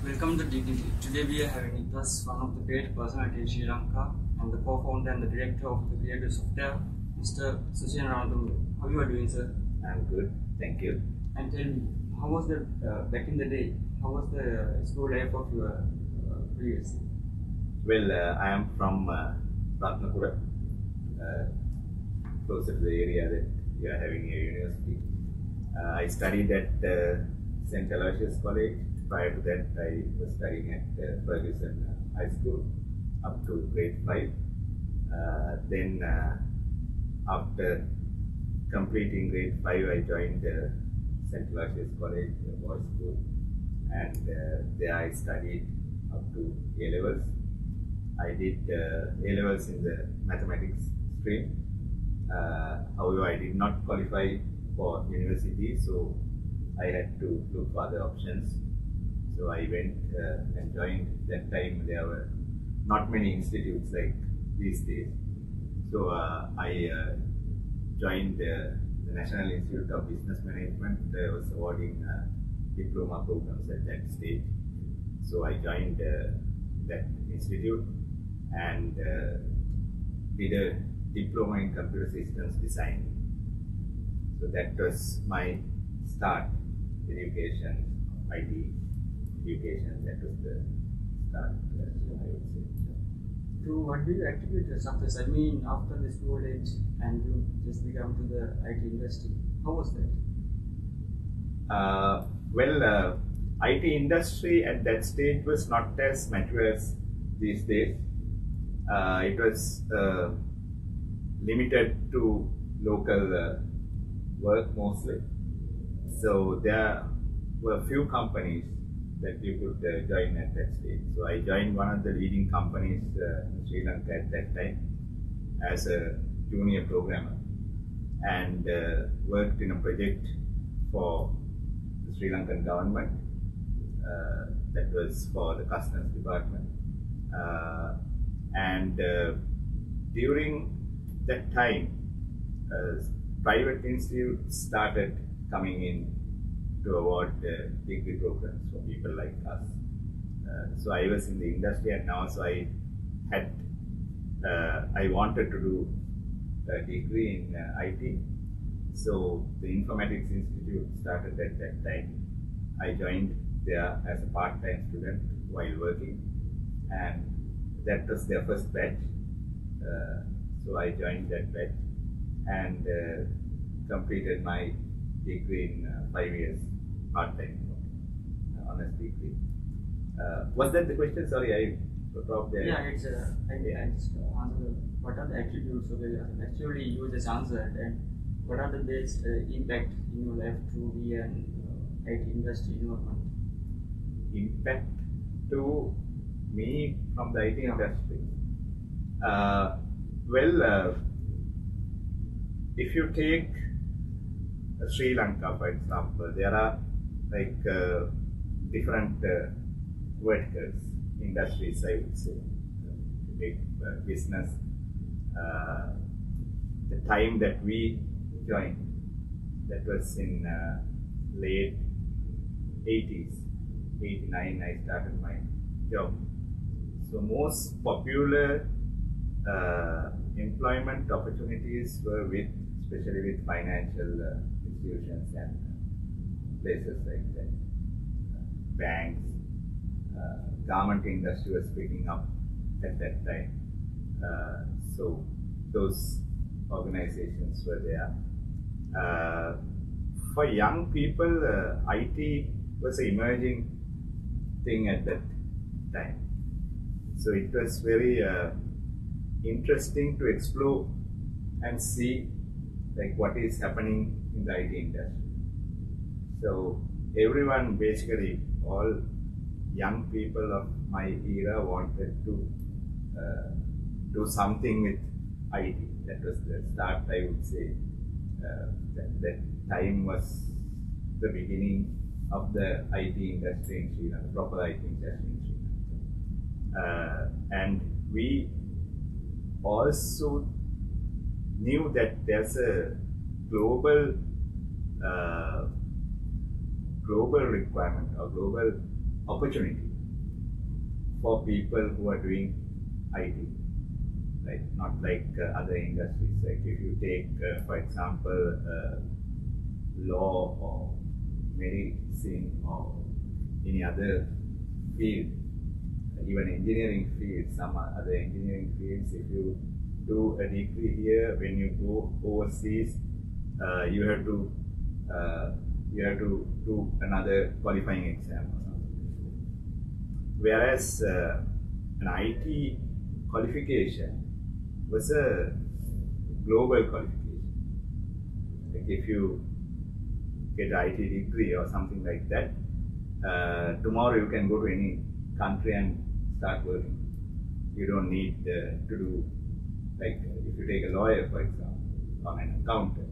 Welcome to Dignity. Today we are having with us one of the great personalities in Sri Lanka and the co-founder and the director of the Creative Software, Mr. Sushena Ranatunga. How you are doing, sir? I'm good, thank you. And tell me, how was the back in the day? How was the school life of your previous? Well, I am from Ratnapura, closer to the area that we are having a university. I studied at St. Aloysius College. Prior to that, I was studying at Ferguson High School up to grade 5. Then, after completing grade 5, I joined St. Aloysius College, boys' school, and there I studied up to A-levels. I did A-levels in the mathematics stream. However, I did not qualify for university, so I had to look for other options. So I went and joined. That time there were not many institutes like these days. So I joined the National Institute of Business Management. I was awarding diploma programs at that stage. So I joined that institute and did a diploma in computer systems design. So that was my start, education, IT education. That was the start, I would say. So what do you attribute your success? I mean, after the school age and you just become to the IT industry. How was that? Well, IT industry at that stage was not as mature as these days. It was limited to local work mostly. So there were few companies that you could join at that stage. So I joined one of the leading companies in Sri Lanka at that time as a junior programmer and worked in a project for the Sri Lankan government that was for the customs department. And during that time, private institutes started coming in to award degree programs for people like us. So I was in the industry, and also I had I wanted to do a degree in IT. So the Informatics Institute started at that time. I joined there as a part-time student while working, and that was their first batch. So I joined that batch and completed my degree in 5 years part-time honors degree. Was that the question? Sorry, I dropped there. Yeah, it's I just answered what are the attributes of it. Actually, you just answered, and what are the best impact in your life to be an IT industry environment? Impact to me from the IT industry. Well, if you take Sri Lanka, for example, there are like different verticals, industries, I would say. Take business. The time that we joined, that was in late 80s, 89, I started my job. So most popular employment opportunities were with, especially with financial institutions and places like that. Banks, garment industry was picking up at that time. So those organizations were there. For young people, IT was an emerging thing at that time. So it was very interesting to explore and see like what is happening in the IT industry. So everyone, basically all young people of my era wanted to do something with IT. That was the start, I would say. That time was the beginning of the IT industry in Sri Lanka, proper IT industry in Sri Lanka. And we also knew that there's a global requirement or global opportunity for people who are doing IT, right? Not like other industries. Like if you take, for example, law or medicine or any other field, even engineering field, some other engineering fields, if you do a degree here, when you go overseas, you have to do another qualifying exam or something. Whereas an IT qualification was a global qualification. Like if you get IT degree or something like that, tomorrow you can go to any country and start working. You don't need to do, like if you take a lawyer, for example, or an accountant,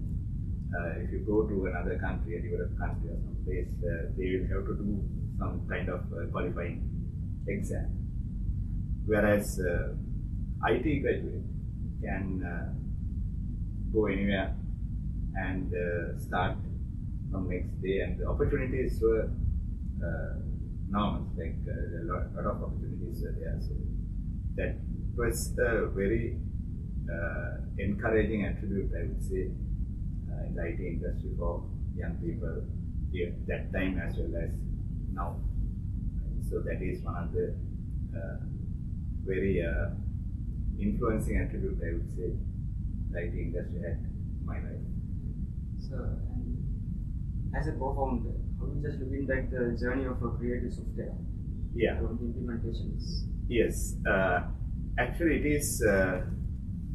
if you go to another country, a developed country or some place, they will have to do some kind of qualifying exam. Whereas IT graduate can go anywhere and start from next day, and the opportunities were enormous. Like a lot of opportunities were there. So that was a very encouraging attribute, I would say, in the IT industry for young people here that time as well as now. So that is one of the very influencing attribute, I would say, the IT industry had in my life. So, and as a co-founder, how you just looking back the journey of a creative software? Yeah. From the implementations. Yes. Actually, it is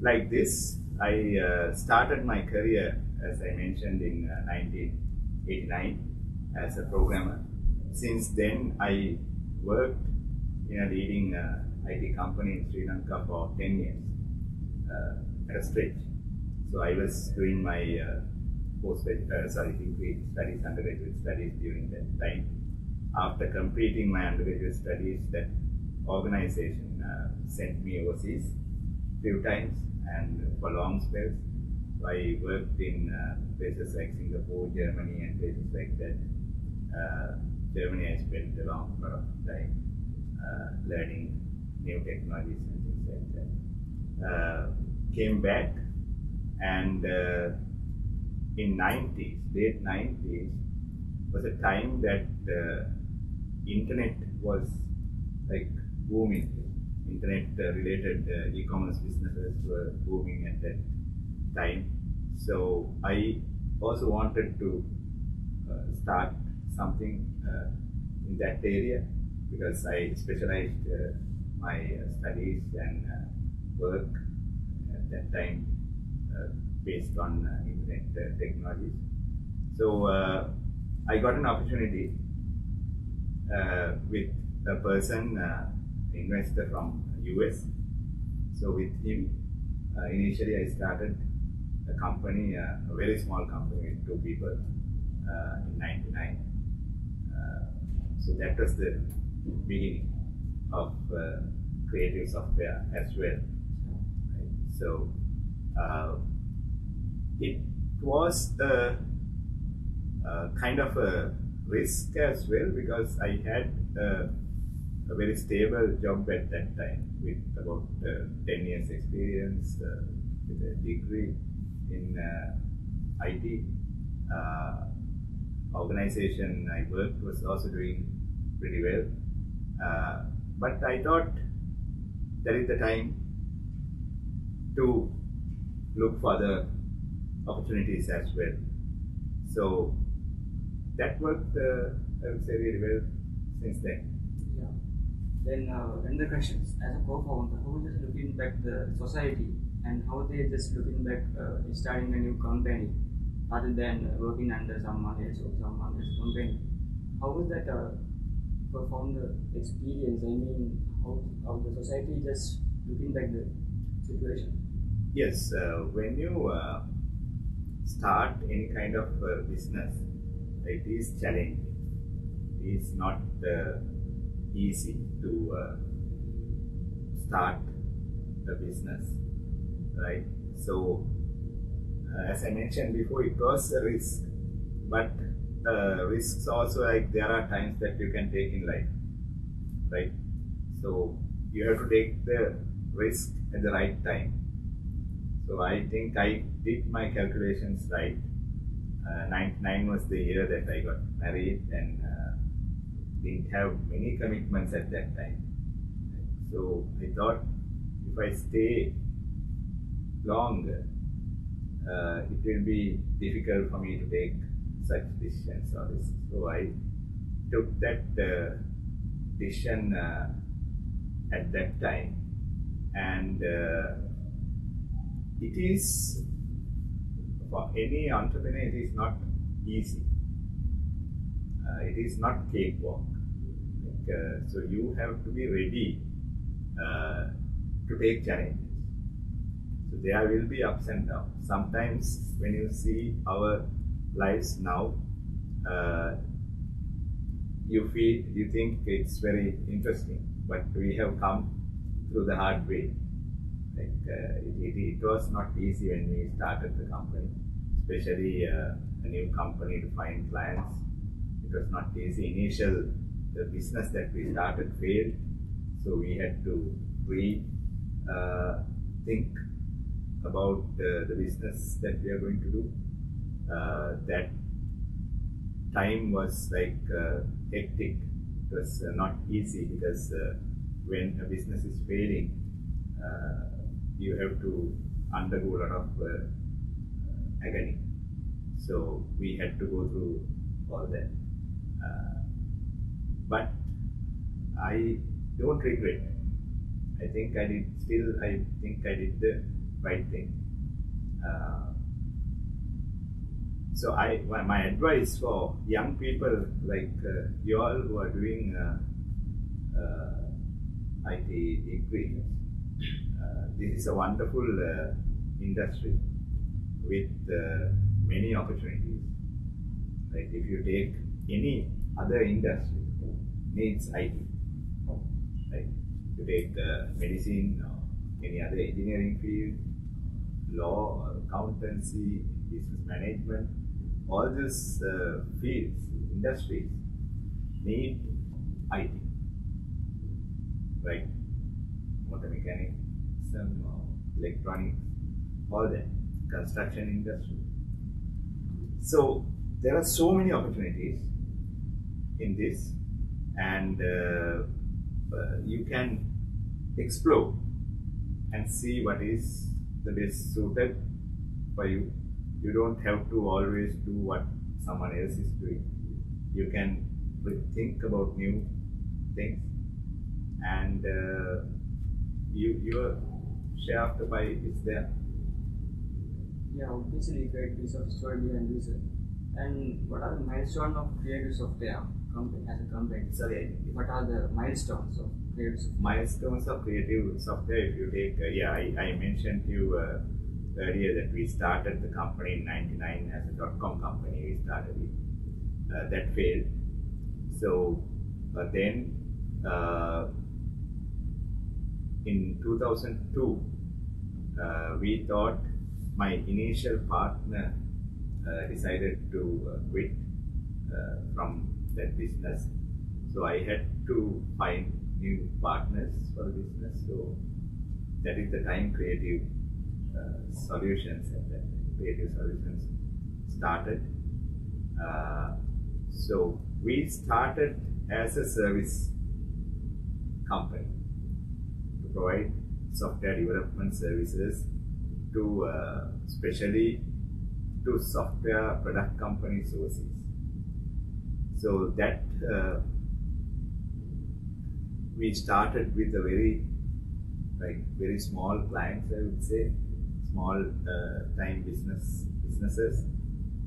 like this. I started my career, as I mentioned, in 1989 as a programmer. Since then, I worked in a leading IT company in Sri Lanka for 10 years at a stretch. So I was doing my degree studies, undergraduate studies during that time. After completing my undergraduate studies, that organization sent me overseas a few times and for long spells. So I worked in places like Singapore, Germany, and places like that. Germany, I spent a lot of time learning new technologies and things like that. Came back, and in late 90s was a time that the internet was like booming. Internet related e-commerce businesses were booming at that time. So I also wanted to start something in that area, because I specialized my studies and work at that time based on internet technologies. So I got an opportunity with a person, investor from US. So with him, initially I started a company, a very small company with 2 people in '99. So that was the beginning of creative software as well. Right? So it was a kind of a risk as well, because I had a very stable job at that time with about 10 years experience, with a degree in IT. Organization I worked was also doing pretty well. But I thought that is the time to look for the opportunities as well. So that worked, I would say, really well since then. Yeah. Then another question, as a co-founder, how is just looking back the society and how they just looking back starting a new company rather than working under someone else or someone else's company? How was that co-founder experience? I mean, how the society just looking back the situation? Yes, when you start any kind of business, it is challenging. It is not easy to start a business, right? So, as I mentioned before, it was a risk, but risks also, like there are times that you can take in life. right? So you have to take the risk at the right time. So I think I did my calculations right. 99 was the year that I got married and didn't have many commitments at that time. So I thought if I stay longer, it will be difficult for me to take such decisions or risks. So I took that decision at that time, and it is, for any entrepreneur, it is not easy. It is not cakewalk. So you have to be ready to take challenges. So there will be ups and downs. Sometimes when you see our lives now, you think it's very interesting, but we have come through the hard way. It was not easy when we started the company, especially a new company, to find clients. It was not easy. The business that we started failed, so we had to think about the business that we are going to do. That time was like hectic. It was not easy because when a business is failing, you have to undergo a lot of agony. So we had to go through all that. But I don't regret. I think I did the right thing. So my advice for young people like you all who are doing IT degree, this is a wonderful industry with many opportunities. Like if you take any other industry, needs IT. Like you take medicine or any other engineering field, law, accountancy, business management, all these fields, industries need IT, right? Motor mechanics, some electronics, all that, construction industry. So there are so many opportunities in this, and you can explore and see what is the best suited for you. You don't have to always do what someone else is doing. You can think about new things, and your share of the pie is there. Yeah, obviously great piece of story behind this. And what are the milestones of creative software company as a company? Sorry, What are the milestones of creative software? milestones of creative software. If you take, I mentioned to you earlier that we started the company in '99 as a .com company. We started it. That failed. So then in 2002, we thought, my initial partner decided to quit from that business. So I had to find new partners for the business. So that is the time Creative Solutions started. So we started as a service company to provide software development services to especially to software product companies overseas. So that we started with a very small clients, I would say, small time businesses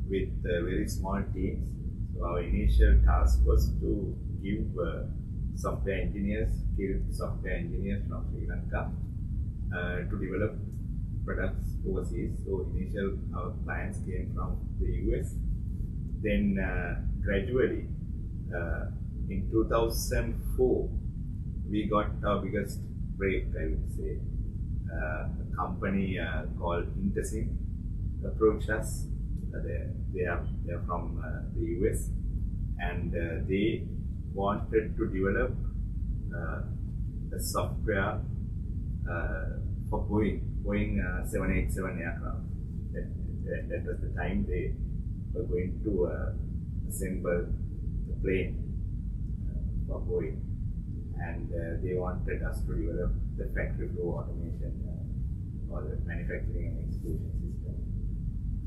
with very small teams. So our initial task was to give software engineers from Sri Lanka to develop products overseas. So initial our clients came from the US. Then gradually in 2004 we got our biggest break, I would say. A company called Engineerimg approached us. They are from the US, and they wanted to develop a software for Boeing 787 aircraft. That was the time they were going to assemble the plane for Boeing, and they wanted us to develop the factory floor automation or the manufacturing and execution system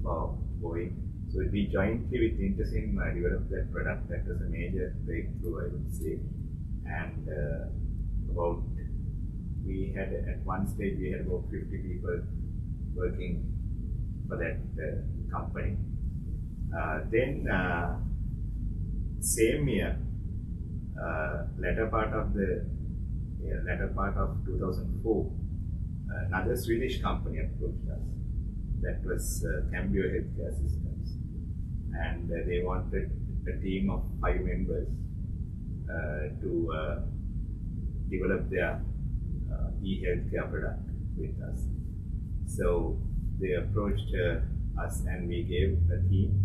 for Boeing. So we jointly with Engineerimg developed that product. That was a major breakthrough, I would say. And we had at one stage we had about 50 people working for that company. Then same year, latter part of 2004, another Swedish company approached us. That was Cambio Healthcare Systems, and they wanted a team of 5 members to develop their e-healthcare product with us. So they approached us, and we gave a team.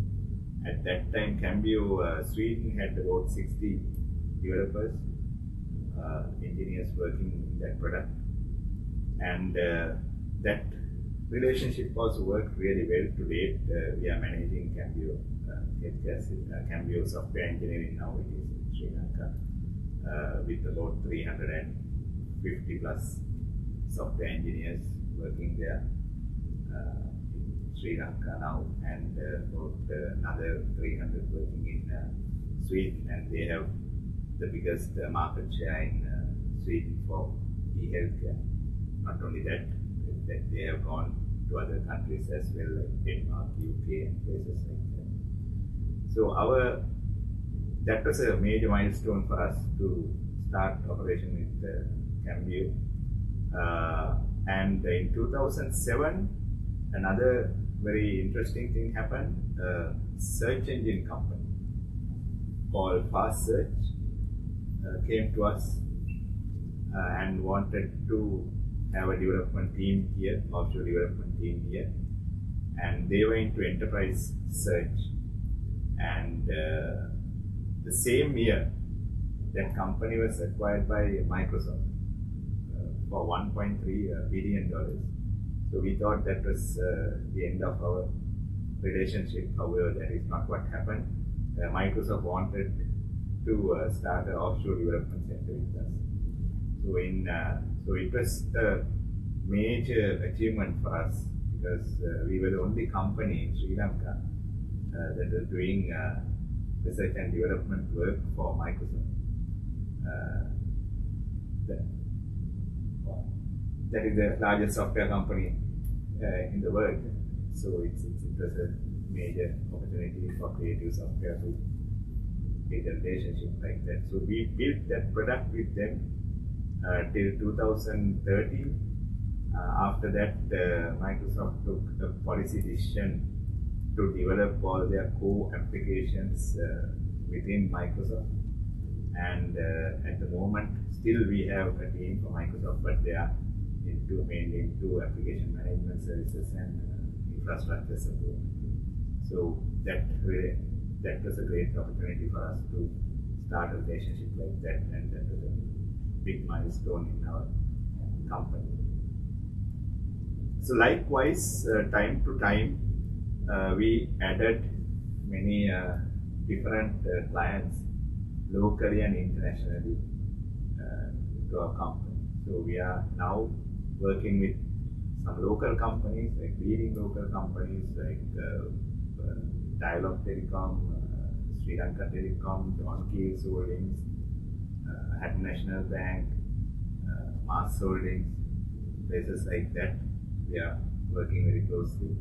At that time, Cambio Sweden had about 60 developers, engineers working in that product, and that relationship also worked really well. To date, we are managing Cambio Cambio software engineering now. It is in Sri Lanka with about 350 plus software engineers working there in Sri Lanka now, and about another 300 working in Sweden, and they have the biggest market share in Sweden for e-healthcare. Not only that, they have gone to other countries as well, like Denmark, UK, and places like that. So that was a major milestone for us to start operation with Cambio. And in 2007, another very interesting thing happened. A search engine company called Fast Search came to us and wanted to have a development team here, offshore development team here, and they were into enterprise search. And the same year, that company was acquired by Microsoft for $1.3 billion. So we thought that was the end of our relationship. However, that is not what happened. Microsoft wanted to start an offshore development center with us. So it was a major achievement for us, because we were the only company in Sri Lanka that was doing research and development work for Microsoft. That is the largest software company in the world. So it was a major opportunity for creative software to build a relationship like that. So we built that product with them till 2013. After that, Microsoft took a policy decision to develop all their core applications within Microsoft. And at the moment, still we have a team for Microsoft, but they are mainly into application management services and infrastructure support. So that was a great opportunity for us to start a relationship like that, and that was a big milestone in our company. So likewise, time to time, we added many different clients locally and internationally to our company. So we are now working with some local companies, like leading local companies like Dialog Telecom, Sri Lanka Telecom, John Keys Holdings, Hatton National Bank, Mars Holdings, places like that. We are working very closely.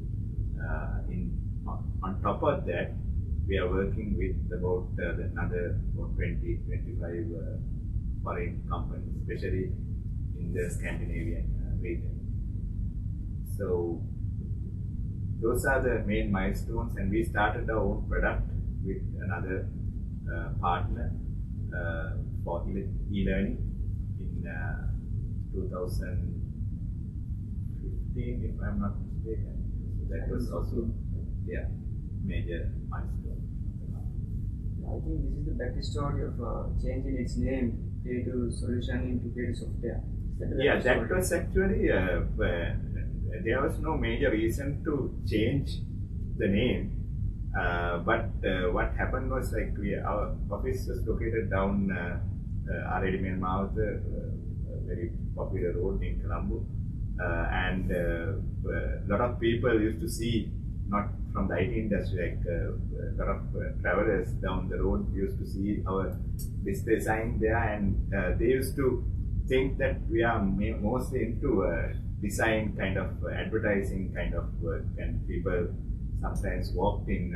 On top of that, we are working with about another 20-25 foreign companies, especially in the Scandinavian region. So those are the main milestones, and we started our own product with another partner for e-learning in 2015, if I'm not mistaken. So that was also major milestone. I think this is the backstory of changing its name creative solution into creative software. Yeah, that was actually, there was no major reason to change the name. But what happened was like our office was located down Engineerimg, a very popular road in Colombo. And a lot of people used to see, not from the IT industry, like a lot of travelers down the road used to see our display sign there, and they used to think that we are mostly into design kind of advertising kind of work, and people sometimes walked in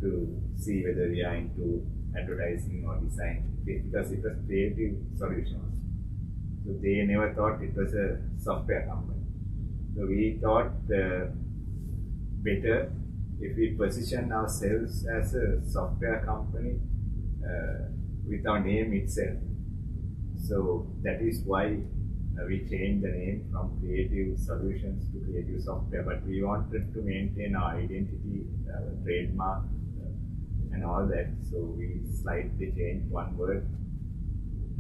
to see whether we are into advertising or design, because it was creative solutions. So they never thought it was a software company. So we thought better if we position ourselves as a software company with our name itself. So that is why we changed the name from Creative Solutions to Creative Software. But we wanted to maintain our identity, our trademark, and all that. So we slightly changed one word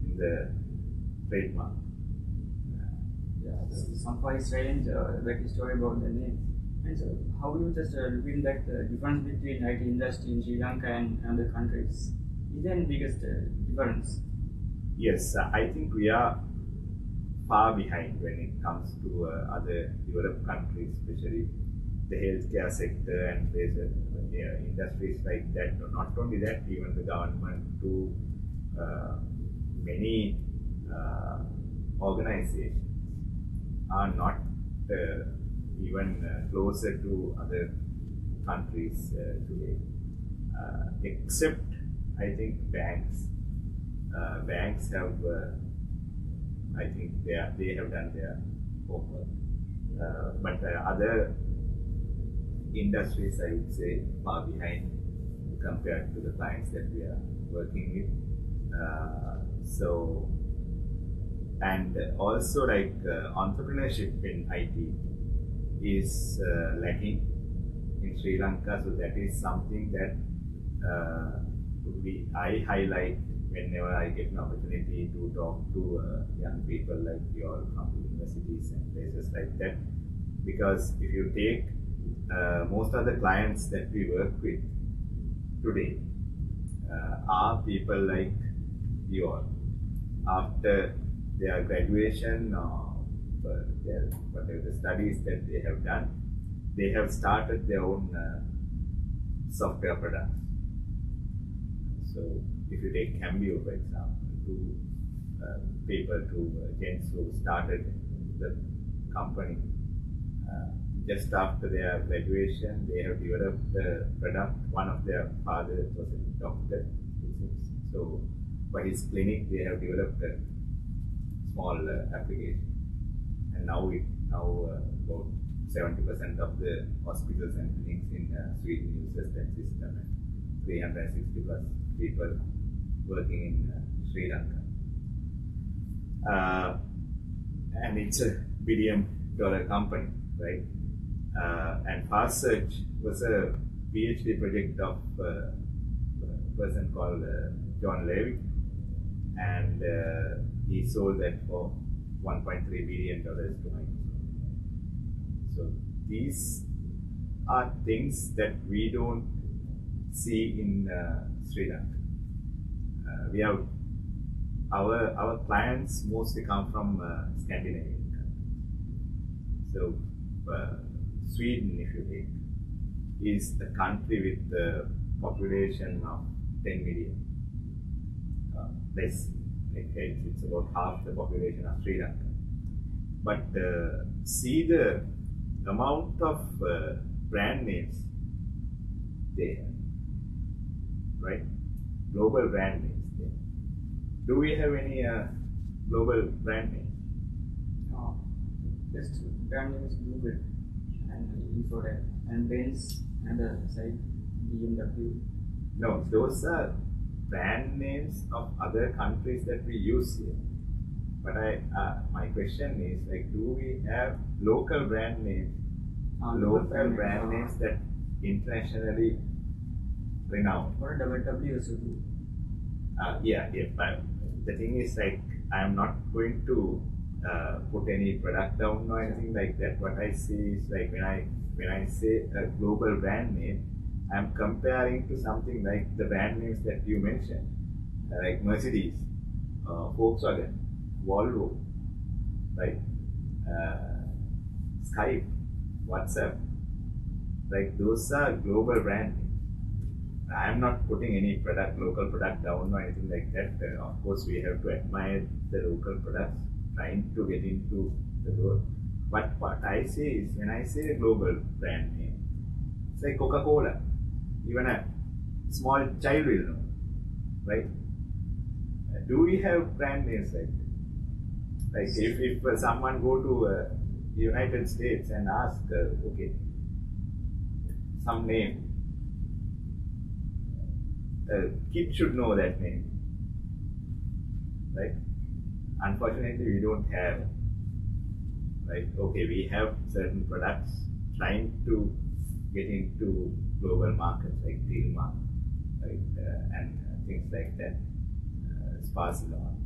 in the trademark. Somehow strange, like story about the name. And so, how you just looking at the difference between IT industry in Sri Lanka and other countries? Is there any biggest difference? Yes, I think we are far behind when it comes to other developed countries, especially the healthcare sector and places, industries like that. Not only that, even the government to many organizations are not even closer to other countries today, except I think banks. Banks have, I think they have done their homework, but other industries, I would say, far behind compared to the clients that we are working with. So, and also like entrepreneurship in IT is lacking in Sri Lanka. So that is something that I highlight whenever I get an opportunity to talk to young people like you all from universities and places like that. Because if you take most of the clients that we work with today are people like you all. After their graduation or whatever the studies that they have done, they have started their own software products. So if you take Cambio, for example, two people, two gents who started the company, just after their graduation, they have developed the product. One of their fathers was a doctor, so for his clinic, they have developed a small application, and now about 70% of the hospitals and clinics in Sweden uses that system, and 360 plus people working in Sri Lanka. And it's a $1 billion company, right? And Fast Search was a PhD project of a person called John Levy, and he sold that for $1.3 billion to Microsoft. So these are things that we don't see in Sri Lanka. We have our clients mostly come from Scandinavian countries. So Sweden, if you take, is a country with a population of 10 million. Less, it's about half the population of Sri Lanka. But see the amount of brand names they have, right? Global brand names. Do we have any global brand names? No. Just brand name is Google and Infrared and Benz and the side BMW. No, those are brand names of other countries that we use here. But my question is, like, do we have local brand names? Local brand names that internationally renowned. Or BMW also do. Yeah, but the thing is like I am not going to put any product down or anything like that. What I see is like when I say a global brand name, I'm comparing to something like the brand names that you mentioned, like Mercedes, Volkswagen, Volvo, right? Skype, WhatsApp, like those are global brand names. I'm not putting any local product down or anything like that. Of course, we have to admire the local products, trying to get into the world. But what I say is, when I say a global brand name, it's like Coca-Cola. Even a small child will know, right? Do we have brand names like that? Like if someone go to United States and ask, okay, some name, kid should know that name, right? Unfortunately, we don't have, right? Okay, we have certain products trying to get into global markets like Dilma, right? And things like that, Sparsalon,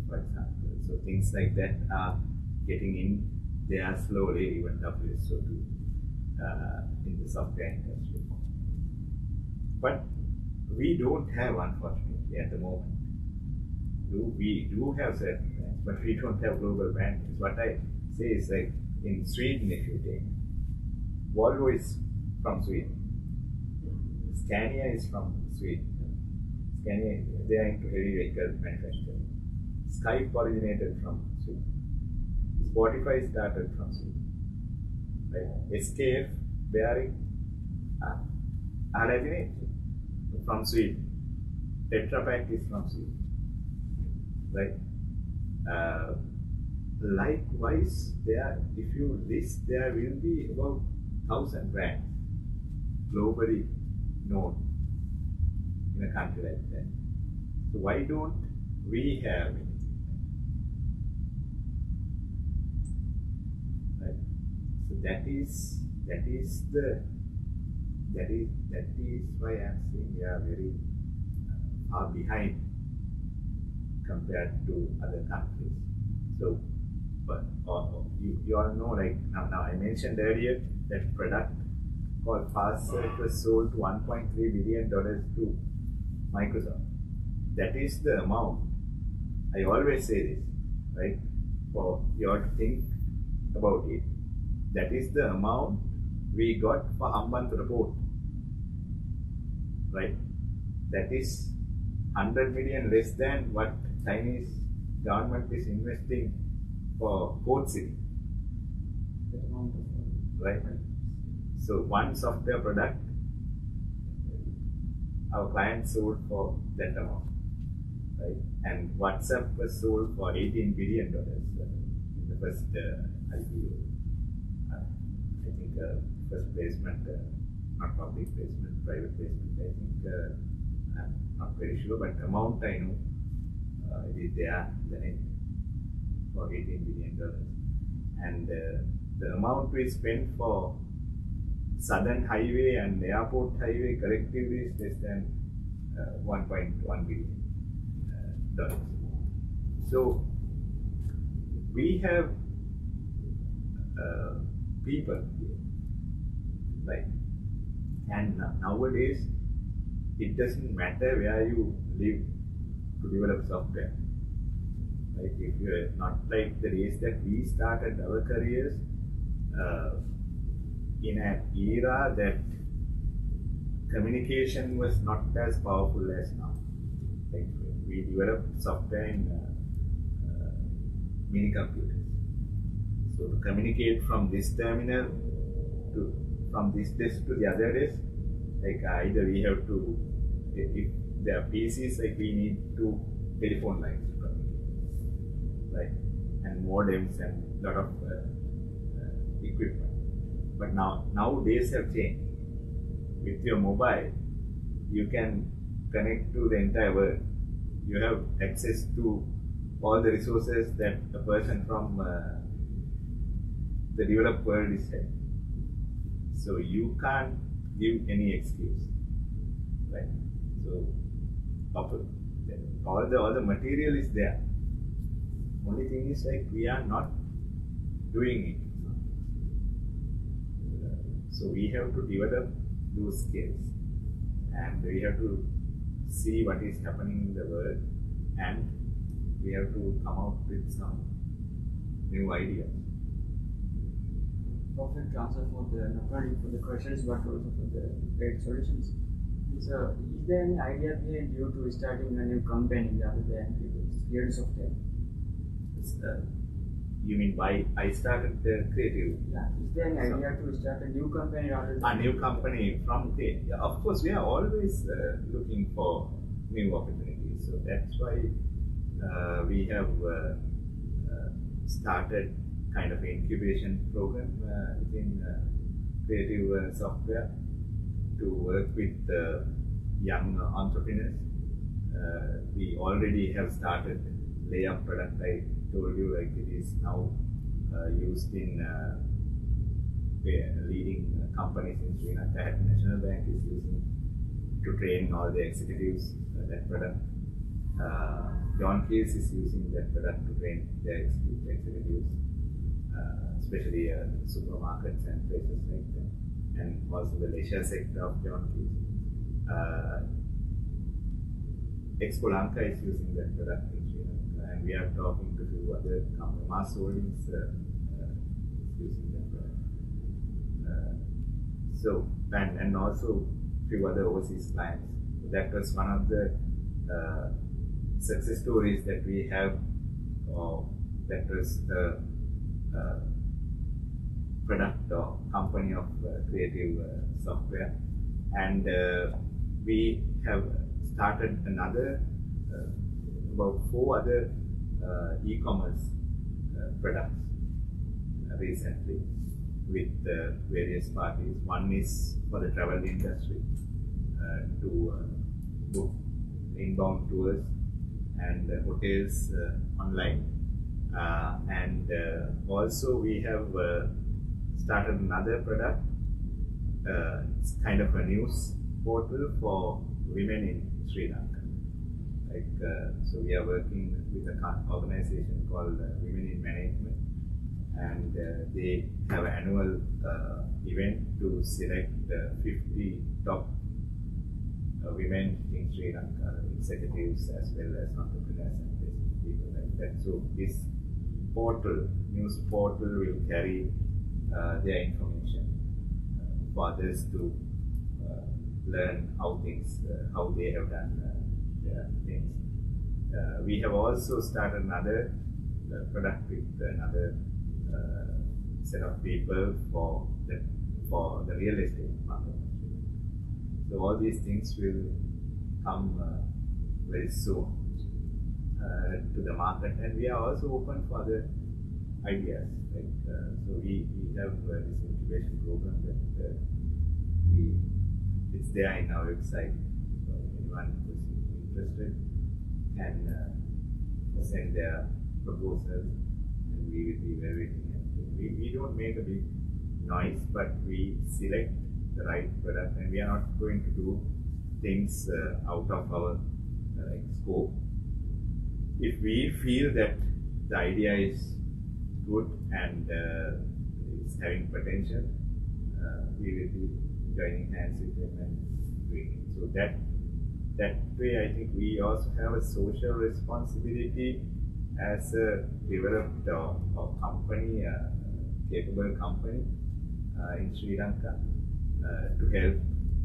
for example. So things like that are getting in there slowly, even WSO too, in the software industry. But we don't have, unfortunately, at the moment. We do have certain brands, but we don't have global brands. What I say is like in Sweden, if you take, Volvo is from Sweden. Scania is from Sweden. Scania, they are into heavy vehicle manufacturing. Skype originated from Sweden. Spotify started from Sweden. Right? SKF, bearing, originated from Sweden. Tetra Pak is from Sweden. Right? Likewise, if you list, there will be about 1,000 brands globally known in a country like that. So why don't we have it? Right? So that is why I'm saying we are very far behind compared to other countries. So, but you all know, like now I mentioned earlier that product called FastSearch was sold to $1.3 billion to Microsoft. That is the amount. I always say this, right? For you all to think about it. That is the amount we got for Hambantota Port, right? That is 100 million less than what Chinese government is investing for Port City, right? So one software product, our client sold for that amount, right? And WhatsApp was sold for $18 billion in the first IPO. I think first placement, not public placement, private placement. I think I'm not very sure, but amount I know it is there in the net for $18 billion. And the amount we spent for Southern Highway and Airport Highway collectively is less than $1.1 billion. So we have people here, right? And nowadays it doesn't matter where you live to develop software. Right? If you're not like the days that we started our careers in an era that communication was not as powerful as now. Like we developed software in mini computers. So to communicate from this terminal from this desk to the other desk, like either we have to, if there are PCs, like we need two telephone lines to communicate, right? And modems and lot of equipment. But nowadays have changed. With your mobile, you can connect to the entire world. You have access to all the resources that a person from the developed world is having. So you can't give any excuse, right? So All the material is there. Only thing is like we are not doing it. So we have to develop those skills, and we have to see what is happening in the world, and we have to come out with some new ideas. Perfect answer for not only for the questions but also for the great solutions. So, is there any idea behind you to starting a new company rather than years of time? You mean why I started the creative? Yeah. Is there any idea to start a new company rather than a new company from creative? Yeah, of course, we are always looking for new opportunities. So that's why we have started kind of incubation program within creative software to work with young entrepreneurs. We already have started layup product. I told you, like, it is now used in leading companies in Sri Lanka. National Bank is using to train all the executives that product. John Keys is using that product to train their executives, especially supermarkets and places like that, and also the leisure sector of John Keys. Expo Lanka is using that product in Sri Lanka, and we are talking to a few other companies. Mass Holdings is using that product. And also a few other overseas clients. That was one of the success stories that we have. That was the product or company of creative software, and we have started another about 4 other e-commerce products recently with various parties. One is for the travel industry to book inbound tours and hotels online, and also we have started another product. It's kind of a news portal for women in Sri Lanka. So we are working with an organization called Women in Management, and they have an annual event to select 50 top women in Sri Lanka, executives as well as entrepreneurs and people like that. So this news portal will carry their information for others to learn how they have done their things. We have also started another product with another set of people for the real estate market. So all these things will come very soon to the market, and we are also open for other ideas. So we have this incubation program that it's there in our website. So anyone who's interested can send their proposals, and we will be evaluating it. We don't make a big noise, but we select the right product, and we are not going to do things out of our scope. If we feel that the idea is good and is having potential, we will be joining hands with them and doing it. So that way, I think we also have a social responsibility as a developed company, capable company in Sri Lanka, to help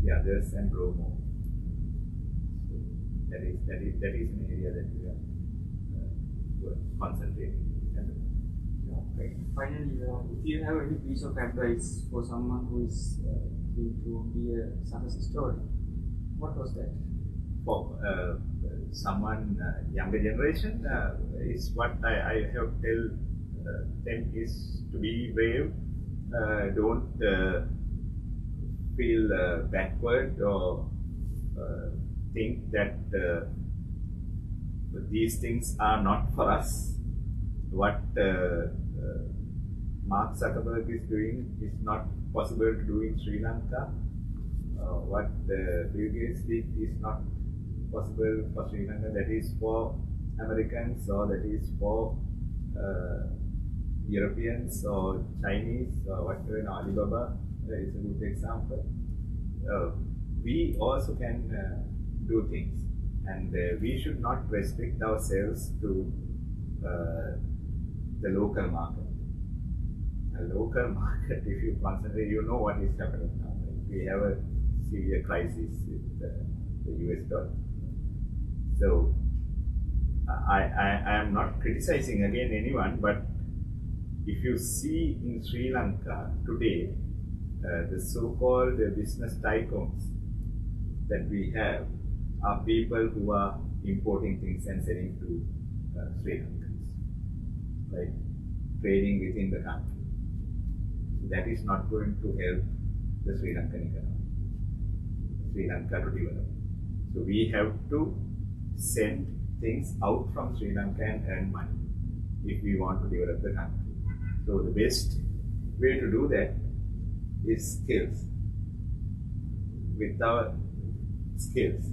the others and grow more. So that is an area that we are concentrating. Okay. Finally, if you have any piece of advice for someone who is going to be a success story, what was that? For someone younger generation, is what I have tell them is to be brave. Don't feel backward or think that these things are not for us. What Mark Zuckerberg is doing is not possible to do in Sri Lanka. What Bill Gates did is not possible for Sri Lanka, that is for Americans or that is for Europeans or Chinese or whatever. Alibaba is a good example. We also can do things, and we should not restrict ourselves to the local market. A local market, if you concentrate, you know what is happening now. Right? We have a severe crisis with the US dollar. So I am not criticizing again anyone, but if you see in Sri Lanka today, the so-called business tycoons that we have are people who are importing things and selling to Sri Lankans, right? Trading within the country. That is not going to help the Sri Lankan economy, Sri Lanka to develop. So we have to send things out from Sri Lanka and earn money if we want to develop the country. So the best way to do that is skills. With our skills,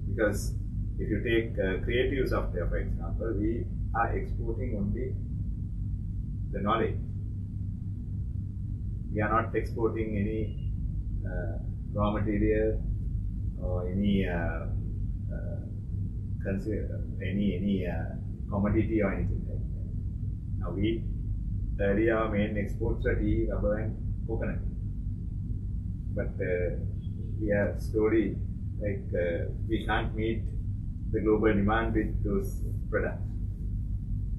because if you take creative software, for example, we are exporting only the knowledge. We are not exporting any raw material or any commodity or anything like that. Now earlier our main exports are tea, rubber and coconut. But we are slowly, we can't meet the global demand with those products.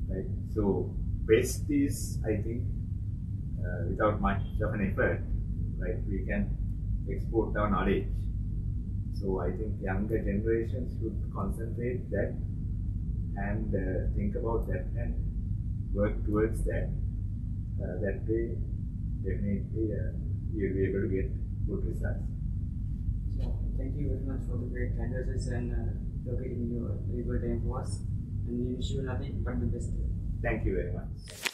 Right? So best is, I think, without much of an effort, right, we can export our knowledge. So I think younger generations should concentrate that and think about that and work towards that. That way, definitely you'll be able to get good results. So thank you very much for the great analysis and locating your valuable time for us. And we wish you nothing but the best. Thank you very much.